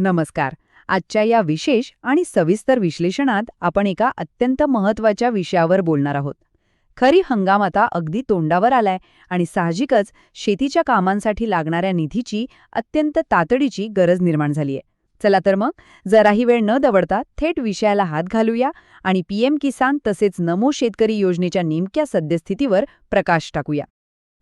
नमस्कार. आजच्या या विशेष आणि सविस्तर विश्लेषणात आपण एका अत्यंत महत्त्वाच्या विषयावर बोलणार आहोत. खरी हंगाम आता अगदी तोंडावर आलाय आणि साहजिकच शेतीच्या कामांसाठी लागणाऱ्या निधीची अत्यंत तातडीची गरज निर्माण झालीय. चला तर मग जराही वेळ न दवडता थेट विषयाला हात घालूया आणि पीएम किसान तसेच नमो शेतकरी योजनेच्या नेमक्या सद्यस्थितीवर प्रकाश टाकूया.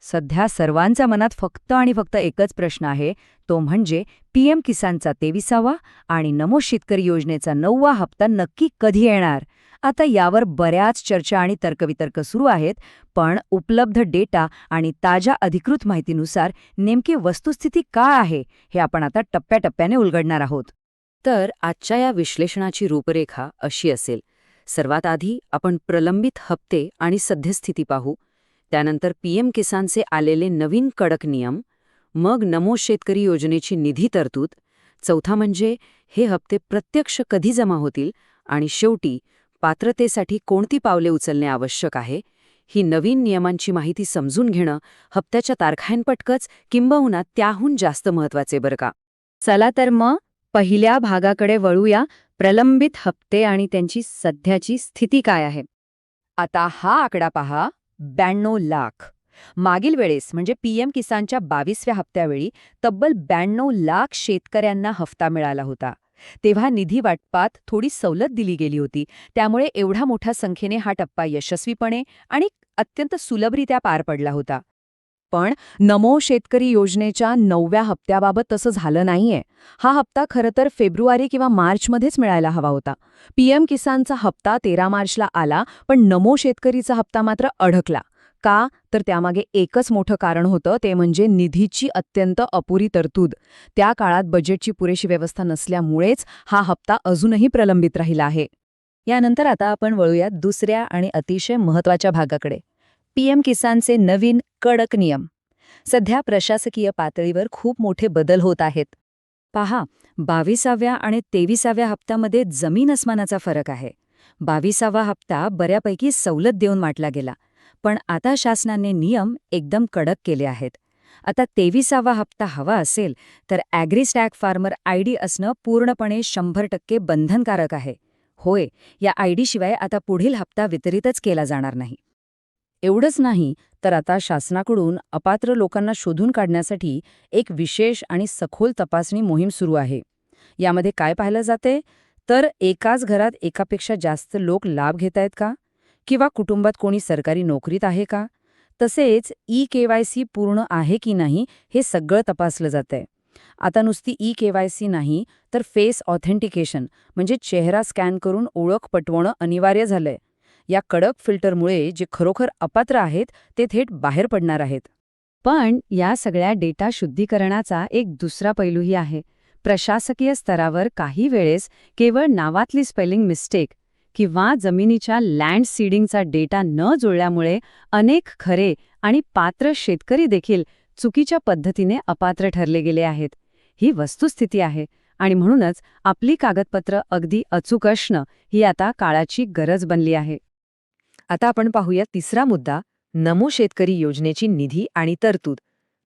सध्या सर्वांच्या मनात फक्त आणि फक्त एकच प्रश्न आहे, तो म्हणजे पीएम किसानचा 23वा आणि नमो शेतकरी योजनेचा 9वा हप्ता नक्की कधी येणार. आता यावर बऱ्याच चर्चा आणि तर्कवितर्क सुरू आहेत, पण उपलब्ध डेटा आणि ताज्या अधिकृत माहितीनुसार नेमकी वस्तुस्थिती काय आहे हे आपण आता टप्प्याटप्प्याने उलगडणार आहोत. तर आजच्या या विश्लेषणाची रूपरेखा अशी असेल. सर्वात आधी आपण प्रलंबित हप्ते आणि सद्यस्थिती पाहू, त्यानंतर पीएम किसानचे आलेले नवीन कडक नियम, मग नमो शेतकरी योजनेची निधी तरतूद, चौथा म्हणजे हे हप्ते प्रत्यक्ष कधी जमा होतील आणि शेवटी पात्रतेसाठी कोणती पावले उचलणे आवश्यक आहे. ही नवीन नियमांची माहिती समजून घेणं हप्त्याच्या तारखांपटकच किंबहुना त्याहून जास्त महत्त्वाचे बरं का. चला तर मग पहिल्या भागाकडे वळूया. प्रलंबित हप्ते आणि त्यांची सध्याची स्थिती काय आहे. आता हा आकडा पहा, 92 लाख. मागील वेळेस म्हणजे पीएम किसानच्या 22व्या हप्त्यावेळी तब्बल 92 लाख शेतकऱ्यांना हफ्ता मिळाला होता. तेव्हा निधी वाटपात थोडी सवलत दिली गेली होती, त्यामुळे एवढा मोठ्या संख्येने हा टप्पा यशस्वीपणे आणि अत्यंत सुलभरित्या पार पडला होता. पण नमो शेतकरी योजनेच्या 9व्या हप्त्याबाबत तसं झालं नाहीये. हा हप्ता खरं तर फेब्रुवारी किंवा मार्चमध्येच मिळायला हवा होता. पीएम किसानचा हप्ता 13 मार्चला आला, पण नमो शेतकरीचा हप्ता मात्र अडकला. का तर त्यामागे एकच मोठं कारण होतं, ते म्हणजे निधीची अत्यंत अपुरी तरतूद. त्या काळात बजेटची पुरेशी व्यवस्था नसल्यामुळेच हा हप्ता अजूनही प्रलंबित राहिला आहे. यानंतर आता आपण वळूया दुसऱ्या आणि अतिशय महत्त्वाच्या भागाकडे, पीएम किसानचे नवीन कडक नियम. सध्या प्रशासकीय पातळीवर खूप मोठे बदल होत आहेत. पहा, 22व्या आणि 23व्या हप्त्यामध्ये जमीन अस्मानाचा फरक आहे. 22वा हप्ता बऱ्यापैकी सवलत देऊन वाटला गेला, पण आता शासनाने नियम एकदम कडक केले आहेत. आता 23वा हप्ता हवा असेल तर ॲग्रीस्टॅक फार्मर आयडी असणं पूर्णपणे 100% बंधनकारक आहे. होय, या आयडीशिवाय आता पुढील हप्ता वितरितच केला जाणार नाही. एवढंच नाही तर आता शासनाकडून अपात्र लोकांना शोधून काढण्यासाठी एक विशेष आणि सखोल तपासणी मोहीम सुरू आहे. यामध्ये काय पाहिलं जाते तर एकाच घरात एकापेक्षा जास्त लोक लाभ घेत आहेत का, किंवा कुटुंबात कोणी सरकारी नोकरीत आहे का, तसेच ई-केवायसी पूर्ण आहे की नाही हे सगळं तपासलं जातंय. आता नुसती ई-केवायसी नाही तर फेस ऑथेंटिकेशन म्हणजे चेहरा स्कॅन करून ओळख पटवणं अनिवार्य झालंय. या कडक फिल्टरमुळे जे खरोखर अपात्र आहेत ते थेट बाहेर पडणार आहेत. पण या सगळ्या डेटा शुद्धीकरणाचा एक दुसरा पैलूही आहे. प्रशासकीय स्तरावर काही वेळेस केवळ नावातली स्पेलिंग मिस्टेक किंवा जमिनीच्या लँड सीडिंगचा डेटा न जुळल्यामुळे अनेक खरे आणि पात्र शेतकरी देखील चुकीच्या पद्धतीने अपात्र ठरले गेले आहेत. ही वस्तुस्थिती आहे आणि म्हणूनच आपली कागदपत्र अगदी अचूक असणं ही आता काळाची गरज बनली आहे. आता आपण पाहूया तिसरा मुद्दा, नमो शेतकरी योजनेची निधी आणि तरतूद.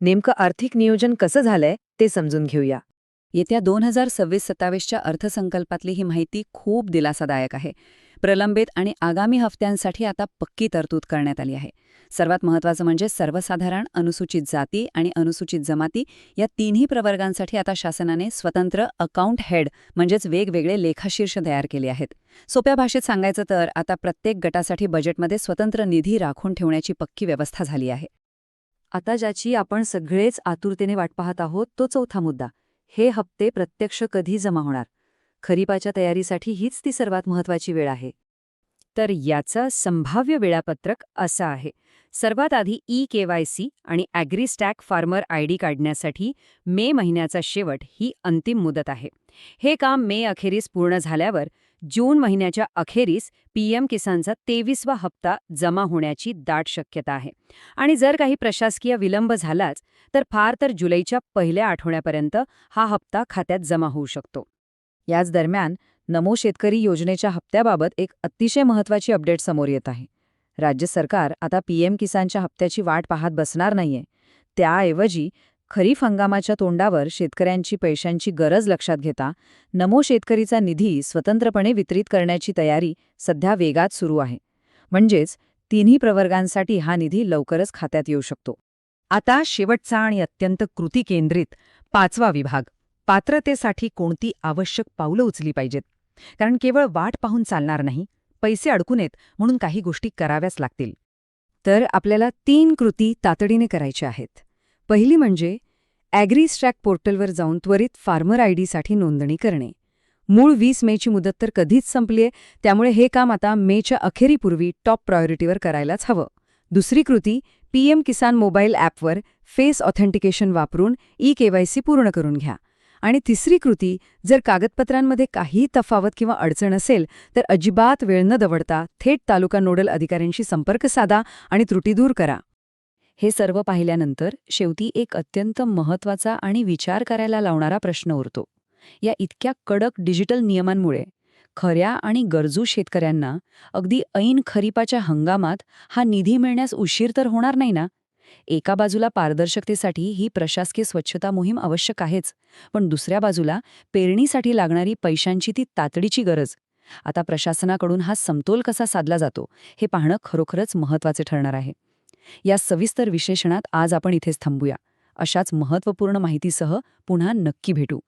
नेमकं आर्थिक नियोजन कसं झालंय ते समजून घेऊया. येत्या 2026-27च्या अर्थसंकल्पातली ही माहिती खूप दिलासादायक आहे. प्रलंबित आणि आगामी हफ्त्यांसाठी आता पक्की तरतूद करण्यात आली आहे. सर्वात महत्त्वाचं म्हणजे सर्वसाधारण, अनुसूचित जाती आणि अनुसूचित जमाती या तिन्ही प्रवर्गांसाठी आता शासनाने स्वतंत्र अकाउंट हेड म्हणजेच वेगवेगळे लेखाशीर्ष तयार केले आहेत. सोप्या भाषेत सांगायचं तर आता प्रत्येक गटासाठी बजेटमध्ये स्वतंत्र निधी राखून ठेवण्याची पक्की व्यवस्था झाली आहे. आता ज्याची आपण सगळेच आतुरतेने वाट पाहत आहोत तो चौथा मुद्दा, हे हप्ते प्रत्यक्ष कधी जमा होणार. खरीपाच्या तयारीसाठी हीच ती सर्वात महत्त्वाची वेळ आहे. तर याचं संभाव्य वेळापत्रक असं आहे. सर्वात आधी ई-केवायसी आणि ॲग्रीस्टॅक फार्मर आयडी काढण्यासाठी मे महिन्याचा शेवट ही अंतिम मुदत आहे. हे काम मे अखेरीस पूर्ण झाल्यावर जून महिन्याच्या अखेरीस पीएम किसानचा 23वा हप्ता जमा होण्याची दाट शक्यता आहे. आणि जर काही प्रशासकीय विलंब झालाच तर फार तर जुलैच्या पहिल्या आठवड्यापर्यंत हा हप्ता खात्यात जमा होऊ शकतो. याच दरम्यान नमो शेतकरी योजनेच्या हप्त्याबाबत एक अतिशय महत्त्वाची अपडेट समोर येत आहे. राज्य सरकार आता पीएम किसानच्या हप्त्याची वाट पाहत बसणार नाहीये. त्याऐवजी खरीप हंगामाच्या तोंडावर शेतकऱ्यांची पैशांची गरज लक्षात घेता नमो शेतकरीचा निधी स्वतंत्रपणे वितरित करण्याची तयारी सध्या वेगात सुरू आहे. म्हणजेच तिन्ही प्रवर्गांसाठी हा निधी लवकरच खात्यात येऊ शकतो. आता शेवटचा आणि अत्यंत कृती केंद्रित 5वा विभाग, पात्रतेसाठी कोणती आवश्यक पावलं उचलली पाहिजेत. कारण केवळ वाट पाहून चालणार नाही, पैसे अडकू नयेत म्हणून काही गोष्टी कराव्याच लागतील. तर आपल्याला 3 कृती तातडीने करायच्या आहेत. पहिली म्हणजे ॲग्रीस्ट्रॅक पोर्टलवर जाऊन त्वरित फार्मर आयडीसाठी नोंदणी करणे. मूळ 20 मेची मुदत तर कधीच संपलीये, त्यामुळे हे काम आता मेच्या अखेरीपूर्वी टॉप प्रायोरिटीवर करायलाच हवं. दुसरी कृती, पीएम किसान मोबाईल ॲपवर फेस ऑथेंटिकेशन वापरून ई-केवायसी पूर्ण करून घ्या. आणि तिसरी कृती, जर कागदपत्रांमध्ये काही तफावत किंवा अडचण असेल तर अजिबात वेळ न दवडता थेट तालुका नोडल अधिकाऱ्यांशी संपर्क साधा आणि त्रुटी दूर करा. हे सर्व पाहिल्यानंतर शेवटी एक अत्यंत महत्त्वाचा आणि विचार करायला लावणारा प्रश्न उरतो. या इतक्या कडक डिजिटल नियमांमुळे खऱ्या आणि गरजू शेतकऱ्यांना अगदी ऐन खरीपाच्या हंगामात हा निधी मिळण्यास उशीर तर होणार नाही ना? एका बाजूला पारदर्शकतेसाठी ही प्रशासकीय स्वच्छता मोहीम आवश्यक आहेच, पण दुसऱ्या बाजूला पेरणीसाठी लागणारी पैशांची ती तातडीची गरज. आता प्रशासनाकडून हा समतोल कसा साधला जातो हे पाहणं खरोखरच महत्त्वाचे ठरणार आहे. या सविस्तर विश्लेषणात आज आपण इथेच थांबूया. अशाच महत्त्वपूर्ण माहितीसह पुन्हा नक्की भेटू.